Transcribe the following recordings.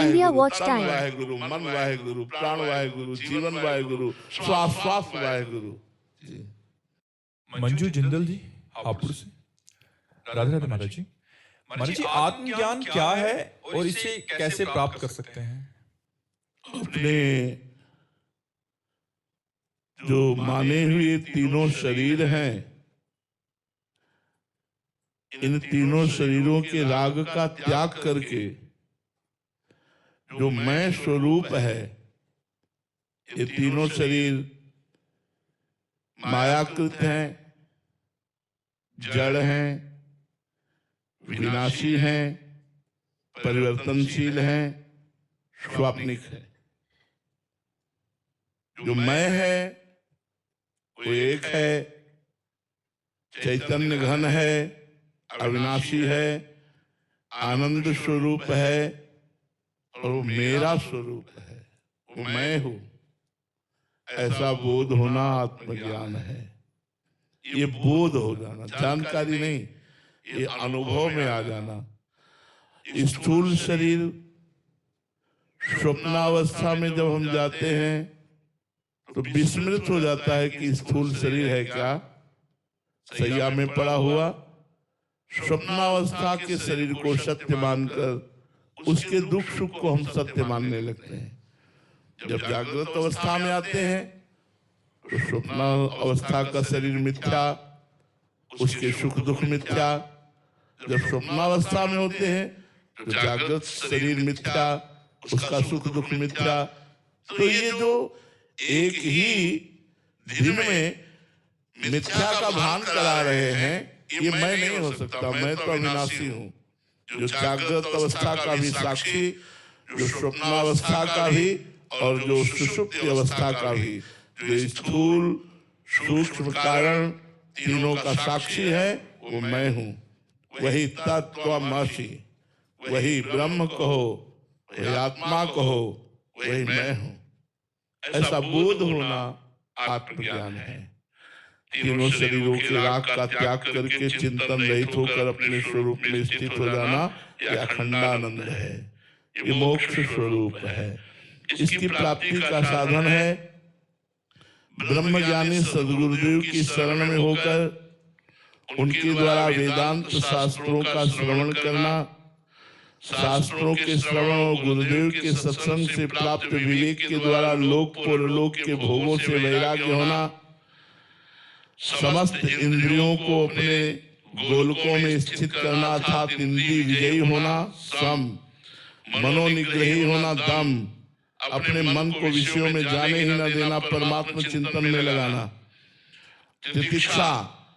India Waheguru, Watch तन Time. Waheguru, मन वाहेगुरु, प्राण वाहेगुरु, जीवन वाहेगुरु, श्वास श्वास वाहेगुरु। मंजू जिंदल जी हापुड़ से। राधे राधे महाराज जी। महाराज जी, आत्मज्ञान क्या है और इसे कैसे प्राप्त कर सकते हैं? अपने जो माने हुए तीनों शरीर हैं, इन तीनों शरीरों के राग का त्याग करके जो मैं स्वरूप है, ये तीनों शरीर मायाकृत हैं, जड़ हैं, विनाशी हैं, परिवर्तनशील हैं, स्वाप्निक है। जो मैं है वो एक है, चैतन्य घन है, अविनाशी है, आनंद स्वरूप है, और वो मेरा स्वरूप है, वो मैं हूं। ऐसा बोध होना आत्मज्ञान है। ये बोध हो जाना, जानकारी नहीं, ये अनुभव में आ जाना। स्थूल शरीर स्वप्नावस्था में जब हम जाते हैं तो विस्मृत हो जाता है कि स्थूल शरीर है क्या, सैया में पड़ा हुआ। स्वप्नावस्था के शरीर को सत्य मानकर उसके दुख सुख को हम सत्य मानने लगते हैं। जब जागृत अवस्था में आते हैं तो स्वप्न अवस्था का शरीर मिथ्या, उसके सुख दुख मिथ्या। जब स्वप्नावस्था में होते हैं तो जागृत शरीर मिथ्या, उसका सुख दुख मिथ्या। तो ये जो एक ही दिन में मिथ्या का भान करा रहे हैं, ये मैं नहीं हो सकता, मैं तो अविनाशी हूं। जो जागृत अवस्था का भी साक्षी, जो स्वप्नावस्था का भी और जो सुषुप्त अवस्था का भी, जो स्थूल सूक्ष्म कारण तीनों का साक्षी है, वो मैं हूं। वही तत्त्वमसि, वही ब्रह्म कहो, वही आत्मा कहो, वही मैं हूं। ऐसा बोध होना आत्मज्ञान है। तीनों शरीरों के राग का त्याग करके चिंतन रहित होकर अपने स्वरूप में स्थित हो जाना, यह अखंडानंद है, ये मोक्ष स्वरूप है। इसकी प्राप्ति का साधन है ब्रह्मज्ञानी सद्गुरुदेव की शरण में होकर उनके द्वारा वेदांत शास्त्रों का श्रवण करना। शास्त्रों के श्रवण और गुरुदेव के सत्संग से प्राप्त विवेक के द्वारा लोक परलोक के भोगों से वैराग्य होना। समस्त इंद्रियों को अपने गोलकों में स्थित करना अर्थात इंद्रिय विजयी होना। सम मनोनिग्रही होना। दम अपने मन को विषयों में जाने ही न देना, परमात्मा चिंतन में लगाना। तितिक्षा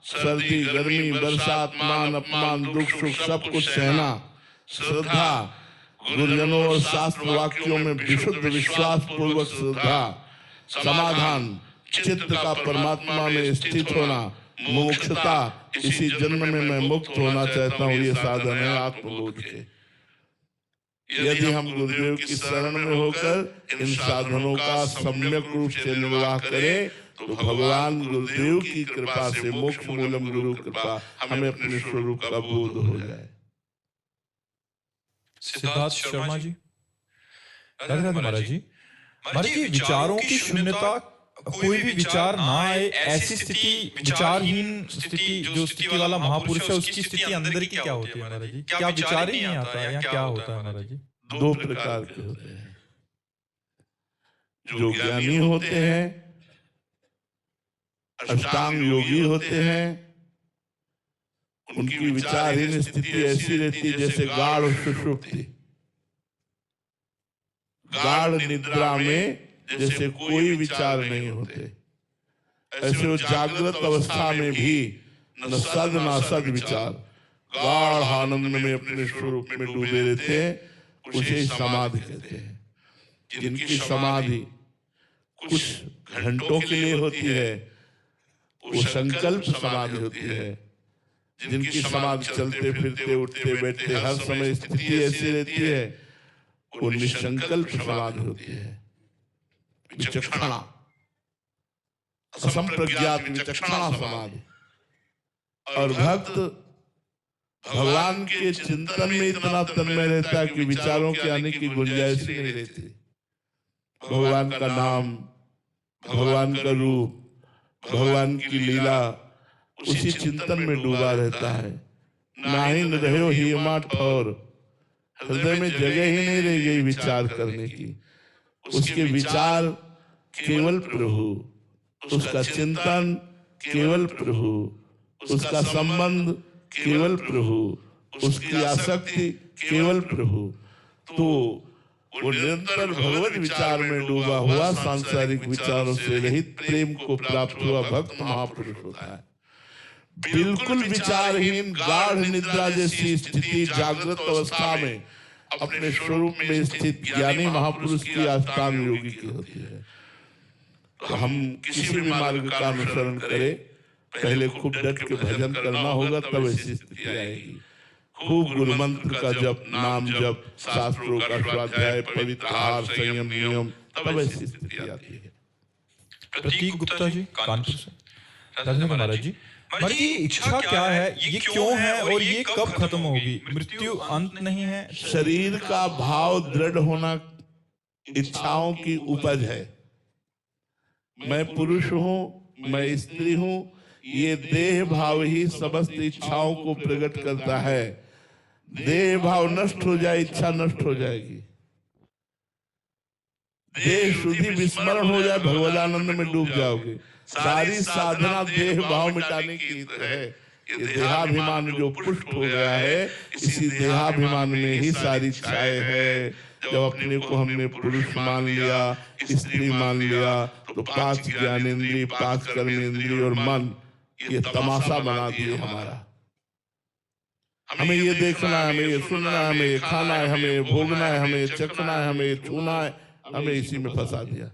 सर्दी गर्मी बरसात मान अपमान दुख सुख सब कुछ सहना। श्रद्धा गुरुजनों और शास्त्र वाक्यों में विशुद्ध विश्वास पूर्वक श्रद्धा। समाधान चित्त का परमात्मा में स्थित होना। मोक्षता इसी जन्म में मैं मुक्त होना चाहता हूँ, ये साधन है आत्मबोध के। यदि हम गुरुदेव की शरण में होकर इन साधनों का सम्यक रूप से निर्वाह करें तो भगवान गुरुदेव की कृपा से मोक्ष मूलम गुरु कृपा हमें अपने स्वरूप का बोध हो जाए। सिद्धार्थ शर्मा जी। राधे राधे महाराज जी। महाराज जी, विचारों की शून्यता, कोई भी विचार ना आए, ऐसी स्थिति, विचारहीन स्थिति, जो स्थिति वाला महापुरुष है उसकी स्थिति अंदर की क्या होती है महाराज जी? क्या विचार ही नहीं आता है या क्या होता है महाराज जी? दो प्रकार के होते हैं। जो ज्ञानी होते हैं, अष्टांग योगी होते हैं, उनकी विचारहीन स्थिति ऐसी रहती है जैसे गाढ़ सुषुप्ति। गाढ़ निद्रा में जैसे कोई विचार नहीं होते, ऐसे वो जागृत अवस्था में भी न सद न असद विचार गाढ़ आनंद में अपने स्वरूप में डूबे रहते हैं। उसे समाधि कहते हैं। जिनकी समाधि कुछ घंटों के लिए होती है वो संकल्प समाधि होती है। जिनकी समाधि चलते फिरते उठते बैठते हर समय स्थिति ऐसी रहती है वो निसंकल्प समाधि होती है। विचक्षणा असंप्रज्ञात विचक्षणा समाधि। और भक्त भगवान के चिंतन में इतना तन्मय रहता है कि विचारों के आने की गुंजाइश ही नहीं रहती। भगवान का नाम, भगवान का रूप, भगवान की लीला, उसी चिंतन में डूबा रहता है। नाहिन रहो हीमा ठौर, हृदय में जगह ही नहीं रह गई विचार करने की। उसके विचार केवल प्रभु, उसका चिंतन केवल प्रभु, उसका संबंध केवल प्रभु, उसकी आसक्ति केवल प्रभु। तो वो निरंतर भगवत विचार में डूबा हुआ सांसारिक विचारों से रहित प्रेम को प्राप्त हुआ भक्त महापुरुष होता है। बिल्कुल विचारहीन गाढ़ निद्रा जैसी स्थिति जागृत अवस्था में अपने स्वरूप में स्थित ज्ञानी महापुरुष की आस्थान योगी की होती है। तो हम किसी भी मार्ग का अनुसरण करें, पहले खूब डट के भजन करना होगा, तब ऐसी स्थिति आएगी। खूब गुरु मंत्र का जप, नाम जप, शास्त्रों का स्वाध्याय, पवित्र आहार, संयम, नियम, तब ऐसी स्थिति आती है। प्रतीक गुप्ता जी कानपुर से। धन्यवाद महाराज जी। महाराज की इच्छा क्या है, ये क्यों है और ये कब खत्म होगी? मृत्यु अंत नहीं है। शरीर का भाव दृढ़ होना इच्छाओं की उपज है। मैं पुरुष हूं, मैं स्त्री हूं, ये देह भाव ही समस्त इच्छाओं को प्रकट करता है। देह भाव नष्ट हो जाए, इच्छा नष्ट हो जाएगी। देह शुद्धि विस्मरण हो जाए, भगवदानंद में डूब जाओगे। सारी साधना देह भाव मिटाने की है। ये देहाभिमान जो पुष्ट हो गया है, इसी देहाभिमान में ही सारी इच्छाएं है। जब अपने को हमने पुरुष मान लिया, स्त्री मान लिया, तो 5 ज्ञानेंद्रिय, 5 कर्मेंद्रिय और मन ये तमाशा बना दिए हमारा। हमें ये देखना है, हमें ये सुनना है, हमें ये खाना है, हमें ये भोगना है, हमें ये चखना है, हमें ये छूना है, हमें इसी में फंसा दिया।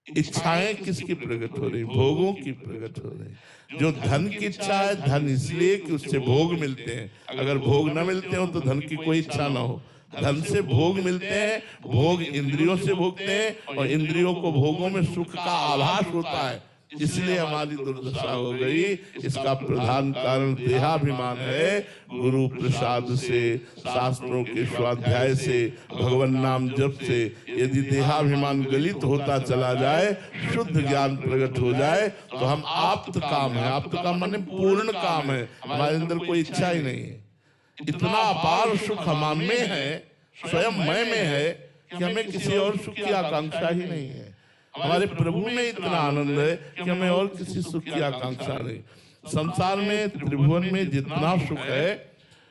इच्छाएं किसकी प्रकट हो रही? भोगों की प्रकट हो रही। जो धन की इच्छा है, धन इसलिए कि उससे भोग मिलते हैं। अगर भोग न मिलते हो तो धन की कोई इच्छा ना हो। धन से भोग मिलते हैं, भोग इंद्रियों से भोगते हैं, और इंद्रियों को भोगों में सुख का आभास होता है, इसलिए हमारी दुर्दशा हो गई। इसका प्रधान कारण देहाभिमान है। गुरु प्रसाद से, शास्त्रों के स्वाध्याय से, भगवान नाम जप से यदि देहाभिमान गलित होता चला जाए, शुद्ध ज्ञान प्रकट हो जाए, तो हम आप्त काम है। आप्त काम माने पूर्ण काम है। हमारे अंदर कोई इच्छा ही नहीं है। इतना अपार सुख हम में है, स्वयं मैं में है, कि हमें किसी और सुख की आकांक्षा ही नहीं है। हमारे प्रभु में इतना आनंद है कि हमें और किसी सुख की आकांक्षा नहीं। संसार में, त्रिभुवन में जितना सुख है,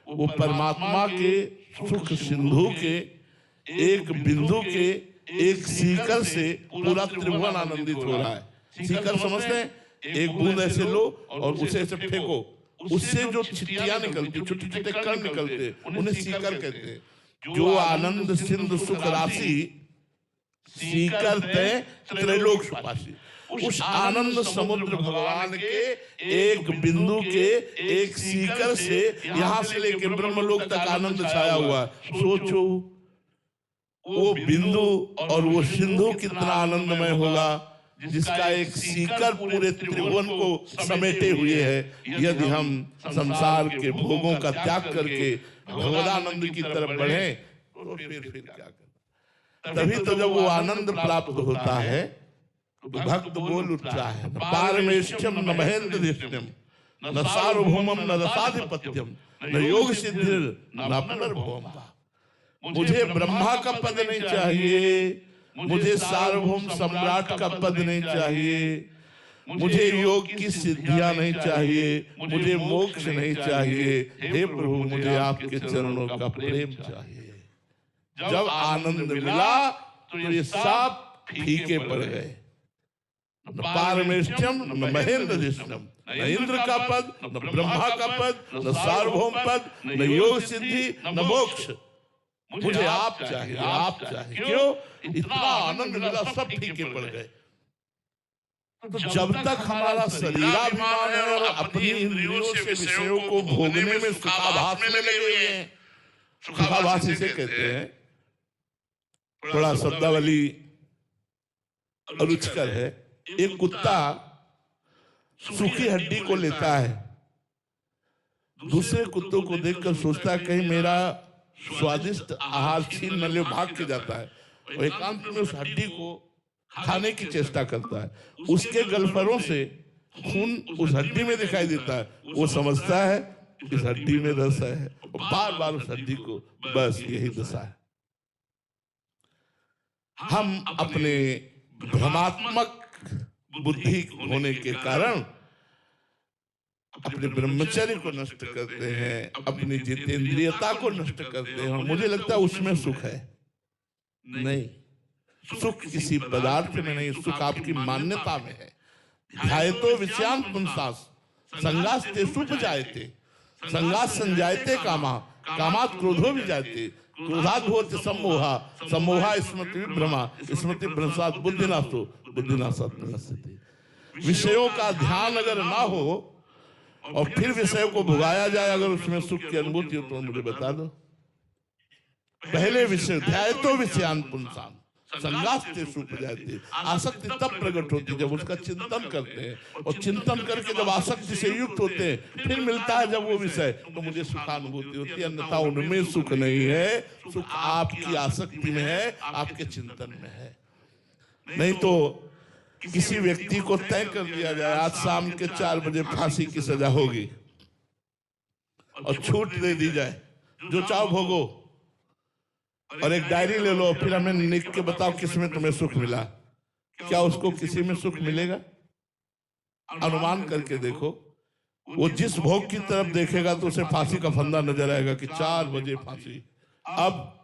वो परमात्मा के सुख सिंधु के, एक बिंदु के, एक सीकर से पूरा त्रिभुवन आनंदित हो रहा है। सीकर समझते हैं? एक बूंद ऐसे लो और उसे ऐसे फेंको, उससे जो चिट्टियां निकलती, छोटे छोटे कण निकलते, उन्हें सीकर कहते हैं। जो आनंद सिंधु सुख राशि सीकर तय त्रैलोक सुपासी, उस आनंद समुद्र भगवान के एक बिंदु के, एक सीकर से यहां से लेके ब्रह्मलोक तक आनंद छाया हुआ। सोचो वो बिंदु और वो सिंधु कितना आनंदमय होगा, जिसका एक सीकर पूरे त्रिभुवन को समेटे हुए है। यदि हम संसार के भोगों का त्याग करके भगवदानंद की तरफ बढ़े, तो फिर क्या करें? तभी तो जब वो आनंद प्राप्त होता है, तो भक्त बोल उठता है, न पारमेष्ठ्यम न महेंद्रनिष्ठ्यम न सार्वभौमम न रसाधिपत्यम न योग सिद्धिर न पुनर्भवम। मुझे ब्रह्मा का पद नहीं चाहिए, मुझे सार्वभौम सम्राट का पद नहीं चाहिए, मुझे योग की सिद्धियां नहीं चाहिए, मुझे मोक्ष नहीं चाहिए। हे प्रभु, मुझे आपके चरणों का प्रेम चाहिए। जब आनंद मिला तो ये सब फीके पड़ गए। न पारमेष्ठ्यम न महेंद्रनिष्ठ्यम, न इंद्र का पद, न ब्रह्मा का पद, न सार्वभौम पद, न योग सिद्धि, न मोक्ष। मुझे आप चाहिए, आप चाहिए। क्यों? इतना आनंद मिला, सब फीके पड़ गए। तो जब तक हमारा शरीराभिमान है और अपनी इंद्रियों से विषयों को भोगने में सुखाभास में लगे हुए हैं, सुखाभास इसे कहते हैं। थोड़ा शब्दावली रुचिकर है। एक कुत्ता सूखी हड्डी को लेता है, दूसरे कुत्तों को देखकर सोचता है कहीं मेरा स्वादिष्ट आहार छीन न ले, भाग के जाता है और एकांत में उस हड्डी को खाने की चेष्टा करता है। उसके गलफरों से खून उस हड्डी में दिखाई देता है। वो समझता है इस हड्डी में रस है, बार बार उस हड्डी को, बस यही दशा है। हम अपने भ्रमात्मक बुद्धि होने के कारण अपने ब्रह्मचर्य को नष्ट करते हैं, अपनी जितेंद्रियता को नष्ट करते हैं। मुझे लगता है उसमें सुख है नहीं, सुख किसी पदार्थ में नहीं, सुख आपकी मान्यता में है। ध्यायतो विषयान् पुंसास् संगास्ते सुपजायते, संगास संजायते कामा, कामात् क्रोधो विजायते, क्रोधात् भवति सम्मोहा, सम्मोहा स्मृति विभ्रमा, स्मृति भ्रंशात् बुद्धिनाशो, बुद्धिनाशात् विनश्यति। विषयों का ध्यान अगर ना हो और फिर विषय को भुगाया जाए, अगर उसमें सुख की अनुभूति हो तो मुझे बता दो। पहले विषय ध्यायतो विषयान् पुंसान् संगास्ते सुपजायते, आसक्ति तब प्रकट होती जब उसका चिंतन करते हैं, और चिंतन करके जब आसक्ति से युक्त होते हैं फिर मिलता है जब वो विषय, तो मुझे सुखानुभूति होती है। अन्यथा उनमें सुख नहीं है, सुख आपकी आसक्ति में है, आपके चिंतन में है। नहीं तो किसी व्यक्ति को तय कर दिया जाए आज शाम के 4 बजे फांसी की सजा होगी और छूट दे दी जाए, जो चाहो भोगो, और एक डायरी ले लो, फिर हमें लिख के बताओ किसमें तुम्हें सुख मिला। क्या उसको किसी में सुख मिलेगा? अनुमान करके देखो, वो जिस भोग की तरफ देखेगा तो उसे फांसी का फंदा नजर आएगा कि 4 बजे फांसी। अब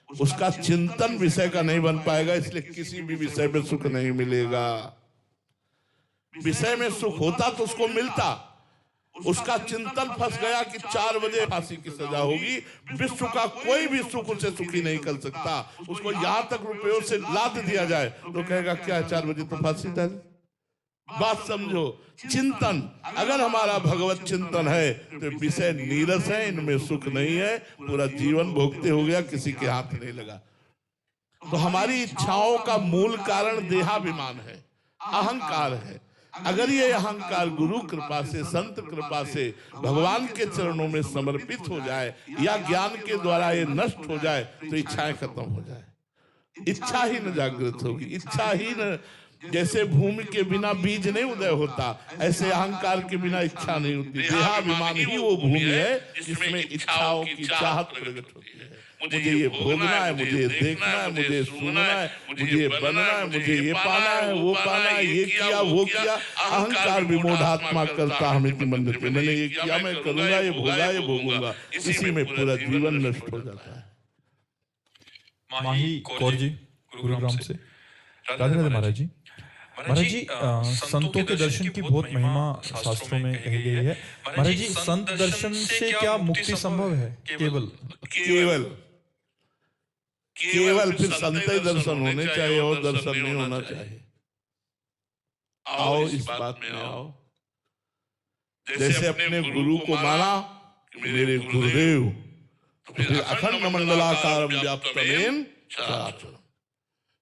उसका चिंतन विषय का नहीं बन पाएगा, इसलिए किसी भी विषय में सुख नहीं मिलेगा। विषय में सुख होता तो उसको मिलता, उसका चिंतन फंस गया कि 4 बजे फांसी की सजा होगी। विश्व का कोई भी सुख उसे सुखी नहीं कर सकता। उसको यहां तक रुपयों से लाद दिया जाए तो कहेगा क्या 4 बजे तो फांसी था। बात समझो, चिंतन अगर हमारा भगवत चिंतन है तो विषय नीरस है, इनमें सुख नहीं है, पूरा जीवन भोगते हो गया, किसी के हाथ नहीं लगा। तो हमारी इच्छाओं का मूल कारण देहाभिमान है, अहंकार है। अगर ये अहंकार गुरु कृपा से, संत कृपा से भगवान के चरणों में समर्पित हो जाए या ज्ञान के द्वारा ये नष्ट हो जाए तो इच्छाएं खत्म हो जाए, इच्छा ही न जागृत होगी। इच्छा ही न, जैसे भूमि के बिना बीज नहीं उदय होता, ऐसे अहंकार के बिना इच्छा नहीं होती। देहाभिमान ही वो भूमि है जिसमें इच्छाओं की चाहत प्रकट होती है। मुझे ये भोगना है, मुझे ये देखना है, मुझे सुनना है, मुझे ये बनना है, मुझे ये पाना है, वो पाना है, ये किया वो किया। अहंकार विमूढ़ात्मा करता हमें मंदिर, मैंने ये किया, मैं करूंगा, ये भोगा, ये भोगूंगा, इसी में पूरा जीवन नष्ट हो जाता है। माही कौर जी गुरुग्राम से। राधे राधे महाराज जी। महाराज जी, संतों के दर्शन की बहुत महिमा शास्त्रों में कही गई है। महाराज जी, संत दर्शन से क्या मुक्ति संभव है? केवल केवल केवल फिर संत दर्शन होने चाहिए और दर्शन नहीं होना चाहिए। आओ इस बात में आओ। जैसे अपने गुरु को माना मेरे गुरुदेव, फिर अखंड मंडलाकारम व्याप्तमेन चराचरम,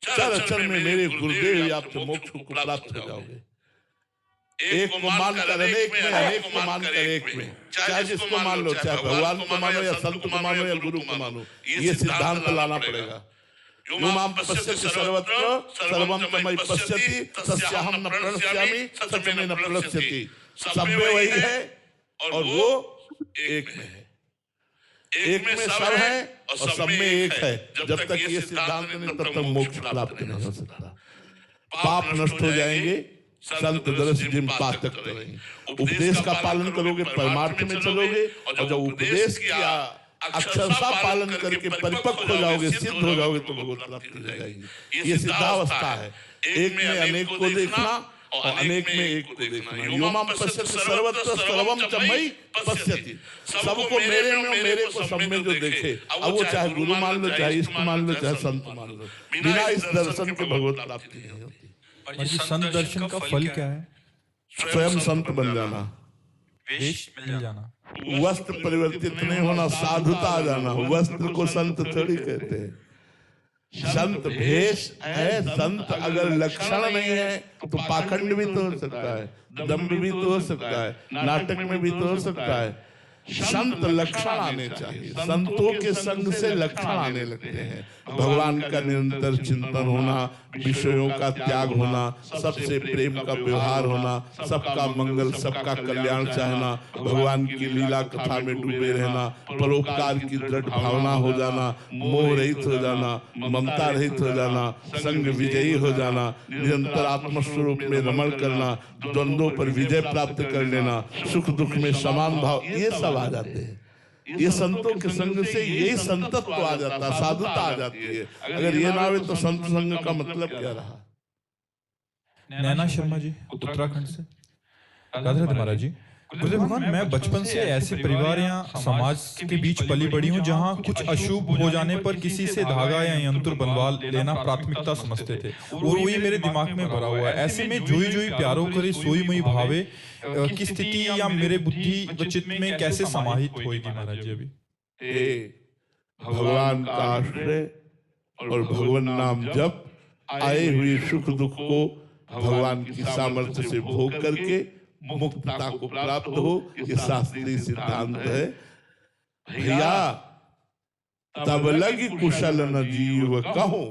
चराचर में मेरे गुरुदेव व्याप्त मोक्ष को प्राप्त हो जाओगे। एक को मानकर अनेक में, अनेक को मानकर एक में, चाहे जिसको मान लो, चाहे भगवान को मानो या संत को मानो या गुरु को मानो, ये सिद्धांत लाना पड़ेगा। यो माम पश्यति सर्वत्र सर्वं तमयि पश्यति तस्याहं न प्रणश्यामि सच में न प्रणश्यति। सब में वही है और वो एक में है। एक में सब है और सब में एक है। जब तक ये सिद्धांत नहीं तब तक मोक्ष प्राप्त नहीं हो सकता। पाप नष्ट हो जाएंगे, संत दर्श जिम पातक करेंगे। उपदेश का पालन करोगे, परमार्थ में चलोगे, और जब उपदेश किया अक्षरशः पालन करके परिपक्व हो जाओगे, सिद्ध हो जाओगे, तो भगवत प्राप्ति हो जाएगी। ये सिद्धावस्था है। एक में अनेक को देखना और अनेक में एक को देखना। यो माम पश्यति सर्वत्र सर्वं च मयि पश्यति। सबको मेरे में, मेरे को सब में जो देखे, अब वो चाहे गुरु मान लो, चाहे इष्ट मान लो, चाहे संत मान लो, बिना इस दर्शन के भगवत प्राप्ति नहीं होती। संत दर्शन का फल क्या है? स्वयं संत बन जाना, वेश मिल जाना, वस्त्र परिवर्तित नहीं होना, साधुता आ जाना। वस्त्र को संत थोड़ी कहते हैं। संत भेष है। संत अगर लक्षण नहीं है तो पाखंड भी तो हो सकता है, दंभ भी तो हो सकता है, नाटक में भी तो हो सकता है। संत लक्षण आने चाहिए। संतों के संग से लक्षण आने लगते हैं। भगवान का निरंतर चिंतन होना, विषयों का त्याग होना, सबसे प्रेम का व्यवहार होना, सबका मंगल सबका कल्याण चाहना, भगवान की लीला कथा में डूबे रहना, परोपकार की दृढ़ भावना हो जाना, मोह रहित हो जाना, ममता रहित हो जाना, संग विजयी हो जाना, निरंतर आत्मस्वरूप में रमण करना, द्वंद्वों पर विजय प्राप्त कर लेना, सुख दुख में समान भाव, ये सब आ जाते हैं। ये संतों के संग से यही संतत्व आ जाता है, साधुता आ जाती है। अगर ये ना आवे तो संत संग का मतलब क्या रहा? नैना शर्मा जी उत्तराखंड से। राधे राधे महाराज जी। गुरुदेव भगवान, मैं बचपन से ऐसे परिवार या समाज के बीच पली बड़ी हूँ जहाँ कुछ अशुभ हो जाने पर किसी से धागा या यंत्र बनवा लेना प्राथमिकता समझते थे, और वही मेरे दिमाग में भरा हुआ है। ऐसे में जोई जोई प्यारो करे सोई मई भावे की स्थिति या मेरे बुद्धि व चित्त में कैसे समाहित होगी महाराज जी? अभी भगवान का आश्रय और भगवान नाम जप, आए हुए सुख दुख को भगवान की सामर्थ्य से भोग करके मुक्तता को प्राप्त हो, ये शास्त्रीय सिद्धांत है। भैया तब लगी कुशल न जीव कहो,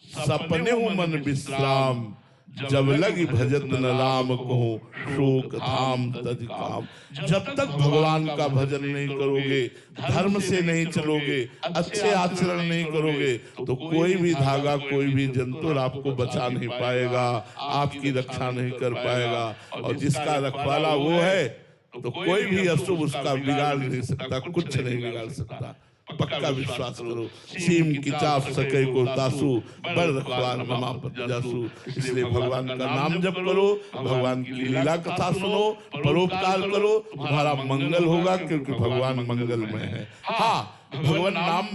सपने हो मन विश्राम, जब लगी भजत न राम कहो, शोक धाम तज काम। जब तक भगवान का भजन नहीं करोगे, धर्म से नहीं चलोगे, अच्छे आचरण नहीं करोगे, तो कोई भी धागा, कोई भी जंतु आपको बचा नहीं पाएगा, आपकी रक्षा नहीं कर पाएगा। और जिसका रखवाला वो है, तो कोई भी अशुभ उसका बिगाड़ नहीं सकता, कुछ नहीं बिगाड़ सकता। पक्का विश्वास करो। सीम की चाप सके को तासु, बड़ रखवार ममा पर जासु। इसलिए भगवान का नाम जप करो, भगवान की लीला कथा सुनो, परोपकार करो, तुम्हारा मंगल होगा, क्योंकि भगवान मंगलमय है। हाँ, भगवान नाम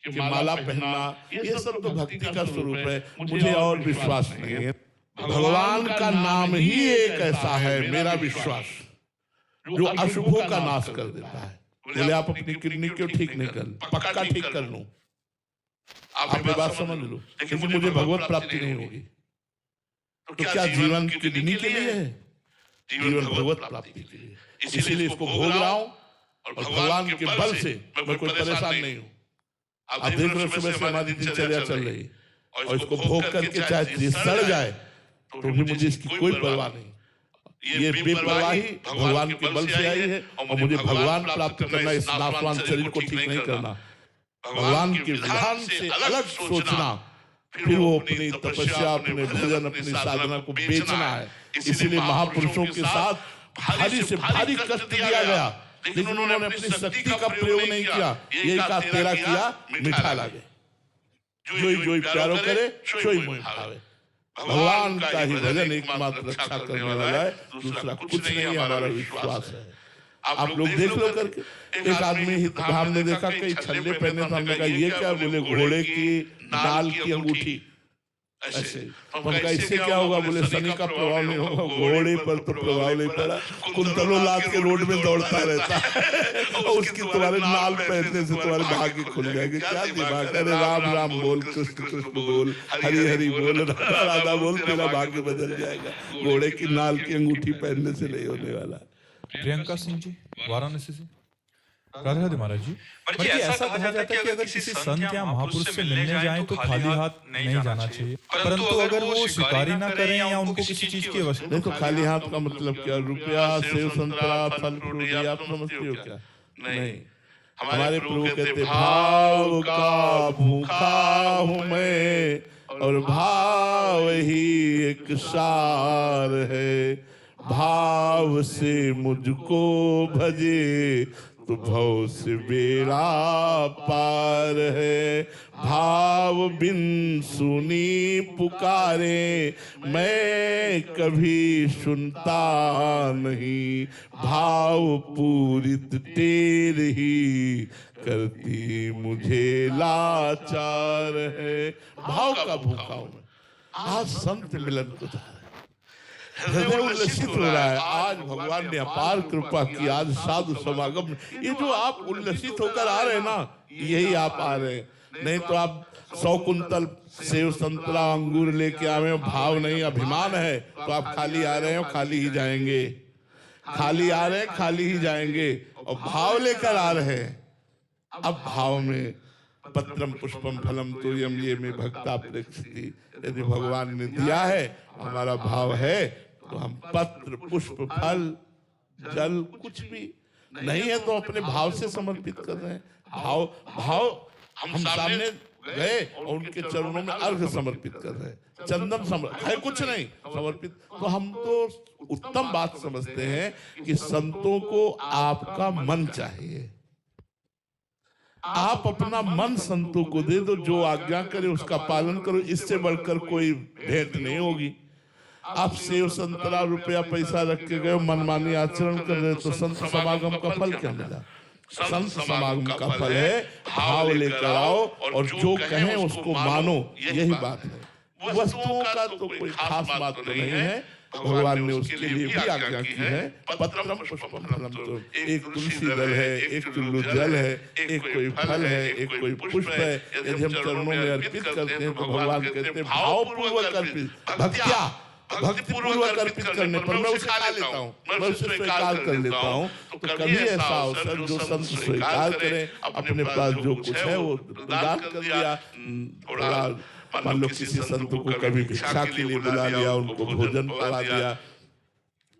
की माला पहनना, ये सब तो भक्ति का स्वरूप है, मुझे और विश्वास नहीं है। भगवान का नाम ही एक ऐसा है, मेरा विश्वास, जो अशुभों का नाश कर देता है। बोले आप अपनी किडनी क्यों ठीक नहीं कर? पक्का ठीक कर लूं, आप ये बात समझ लो, लेकिन मुझे भगवत प्राप्ति नहीं होगी। तो क्या जीवन किडनी के लिए है? जीवन भगवत प्राप्ति के लिए। इसीलिए इसको भोग रहा हूं, और भगवान के बल से मैं कोई परेशान नहीं हूं। आप देख रहे हो सुबह से हमारी दिनचर्या चल रही, और इसको भोग करके चाहे सड़ जाए तो भी मुझे इसकी कोई परवाह नहीं। ये बेपरवाही भगवान के बल से आई है, और मुझे भगवान प्राप्त करना, इस नाशवान शरीर को ठीक नहीं करना। भगवान के विधान से अलग सोचना, फिर वो अपनी तपस्या, अपने भजन, अपनी साधना को बेचना है। इसलिए महापुरुषों के साथ भारी से भारी कष्ट दिया गया, लेकिन उन्होंने अपनी शक्ति का प्रयोग नहीं किया। यही कहा, तेरा किया मीठा लागे, जोई जोई प्यारो करे सोई मोहि भावे। भगवान का ही भजन एकमात्र रक्षा करने वाला है, दूसरा कुछ नहीं है, हमारा विश्वास है। आप लोग देख लो करके। एक आदमी हमने देखा कई छल्ले पहने थे, हमने कहा ये क्या? बोले घोड़े की नाल की अंगूठी। ऐसे उनका इससे क्या होगा? बोले शनि का प्रभाव नहीं होगा। घोड़े पर तो प्रभाव नहीं पड़ा, कुंतलों लाद के रोड में दौड़ता रहता है, और उसकी तुम्हारे नाल पहनने से तुम्हारे भाग्य खुल जाएंगे। क्या दिमाग? अरे राम राम बोल, कृष्ण कृष्ण बोल, हरि हरि बोल, राधा राधा बोल, तेरा भाग्य बदल जाएगा। घोड़े की नाल की अंगूठी पहनने से नहीं होने वाला। प्रियंका सिंह जी वाराणसी से। राधे राधे महाराज जी। ऐसा कहा जाता है कि अगर किसी संत या महापुरुष से मिलने जाएं तो खाली हाथ नहीं जाना चाहिए, परंतु अगर वो स्वीकार ना करें या उनको किसी चीज की आवश्यकता। तो खाली हाथ का मतलब क्या? रुपया, सेव, संतरा, फल फ्रूट, आप समझते हो क्या? नहीं। हमारे प्रभु कहते, भाव का भूखा हूं मैं, और भाव ही एक सार है। भाव से मुझको भजे तो भव से बेड़ा पार है। भाव बिन सुनी पुकारे मैं कभी सुनता नहीं। भाव पूरित टेर ही करती मुझे लाचार है। भाव का भूखा हूं मैं। आज संत मिलन को था, हृदय उल्लसित हो रहा है। आज भगवान ने अपार कृपा की, आज साधु समागम। ये जो आप उल्लसित होकर आ रहे हैं ना, यही आप आ रहे हैं। नहीं तो आप 100 कुंतल सेव, संतरा, अंगूर लेके आए हो, भाव नहीं, अभिमान है, तो आप खाली आ रहे हो, खाली ही जाएंगे। खाली आ रहे हैं, खाली ही जाएंगे, और भाव लेकर आ रहे हैं। अब भाव में पत्रम पुष्पम फलम तोयम ये में भक्ता प्रेक्षिति, यदि भगवान ने दिया है, हमारा भाव है, तो हम पत्र पुष्प फल जल कुछ भी नहीं है तो अपने भाव से समर्पित कर रहे हैं। भाव भाव हम सामने गए और उनके चरणों में अर्घ समर्पित कर रहे हैं, चंदन है कुछ नहीं समर्पित। तो हम तो उत्तम बात समझते हैं कि संतों को आपका मन चाहिए, आप अपना मन संतों को दे दो, जो आज्ञा करे उसका पालन करो, इससे बढ़कर कोई भेंट नहीं होगी। आप सेव संतरा रुपया पैसा रख के गए, मनमानी आचरण कर रहे, तो संत समागम का फल क्या मिला? संत समागम का फल है भाव लेकर आओ और जो कहें उसको मानो, यही बात है। वस्तुओं का तो कोई खास बात तो नहीं है, भगवान ने उसके लिए भी आज्ञा की है। पत्रम पुष्पम फलम, तो एक तुलसी दल है, एक चुल्लू जल है, एक कोई फल है, एक कोई पुष्प है, यदि हम चरणों में अर्पित करते हैं तो भगवान कहते हैं भावपूर्वक अर्पित, भक्ति पूर्वक अर्पित करने पर मैं उसे खा लेता हूँ, मैं उसे स्वीकार कर लेता हूँ। तो कभी ऐसा अवसर जो संत स्वीकार करें, अपने पास जो कुछ है वो दान कर दिया, थोड़ा मान लो किसी संत को कभी भिक्षा के लिए बुला लिया, उनको भोजन करा दिया,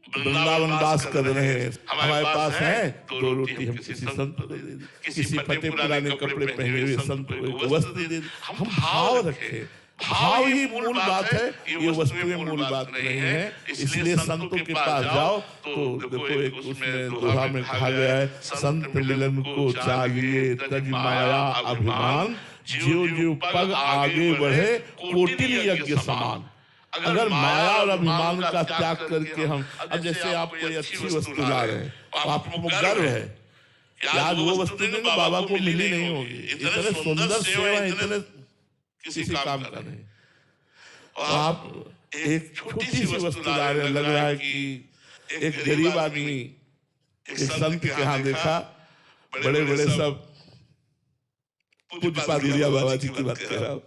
वृंदावन वास कर रहे हैं, हमारे पास है 2 रोटी हम किसी संत को दे दी, किसी फटे पुराने कपड़े पहने हुए संत को एक वस्त्र दे दी। हम भाव रखें, भाव ही मूल बात है, ये वस्तुएं मूल बात नहीं है। इसलिए संतों के पास जाओ तो देखो, एक उसमें दोहा में कहा गया है, संत मिलन को चाहिए तज माया अभिमान, जीव जीव पग आगे बढ़े कोटिल यज्ञ समान। अगर माया और अभिमान का त्याग करके हम, अब जैसे आप कोई अच्छी वस्तु ला रहे हैं, आपको गर्व है कि आज वो वस्तु बाबा को मिली नहीं होगी, इतने सुंदर सेवा, इतने किसी काम का नहीं, और आप एक छोटी सी वस्तु ला रहे हैं, लग रहा है कि एक गरीब आदमी एक संत के यहाँ देखा, बड़े बड़े सब पूज्य पादुरिया बाबा जी की बात कर रहा हूँ,